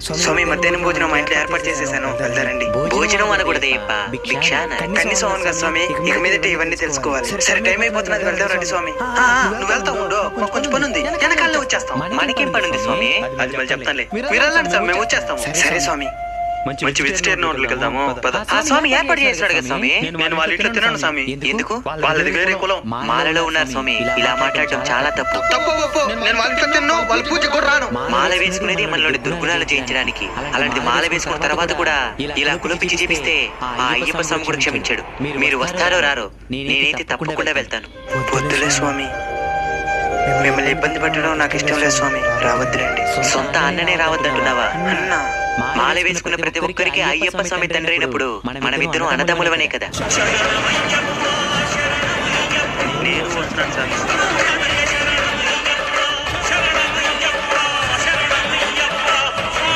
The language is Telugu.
స్వామి మధ్యాహ్నం భోజనం మా ఇంట్లో ఏర్పాటు చేసేసాను, వెళ్తారండి. భోజనం అనకూడదు భిక్ష కనీసం అవును కదా స్వామి, ఇక మీదట ఇవన్నీ తెలుసుకోవాలి. సరే టైం అయిపోతున్నది, వెళ్దాం రండి స్వామి. నువ్వు వెళ్తావు ఉండు, మాకు కొంచెం పని ఉంది, వెనకాలనే వచ్చేస్తాం. మనకేం పని ఉంది స్వామి? అది మళ్ళీ చెప్తానులే, మీరు వెళ్ళండి స్వామి, మేము వచ్చేస్తాము. సరే స్వామి, మంచి వెజిటేరియన్ హోటల్కి వెళ్దాము. ఆ స్వామి ఏర్పాటు చేస్తాడు కదా స్వామి. నేను వాళ్ళ ఇంట్లో తిన్నాను స్వామి. ఎందుకు? వాళ్ళది వేరే కులం. మాలలో ఉన్నారు స్వామి, ఇలా మాట్లాడటం చాలా తప్పు. నేను వాళ్ళ ఇంట్లో తిన్నాను, వాళ్ళ పూజ కూడా రాను. మాల వేసుకునేది మనలోని దుర్గుణాలు జయించడానికి. అలాంటిది మాల వేసుకున్న తర్వాత కూడా ఇలా కులపిచ్చి జీవిస్తే ఆ అయ్యప్ప స్వామి కూడా క్షమించాడు. మీరు వస్తారో రారో, నేనైతే తప్పకుండా వెళ్తాను. వద్దులే స్వామి, మిమ్మల్ని ఇబ్బంది పెట్టడం నాకు ఇష్టం లేదు స్వామి, రావద్దులేండి. సొంత అన్ననే రావద్దంటున్నావా? అన్నా మాల వేసుకున్న ప్రతి ఒక్కరికి అయ్యప్ప స్వామి తండ్రి అయినప్పుడు మనమిద్దరం అన్నదమ్ములవనే కదా. నేను వస్తున్నాను స్వామి.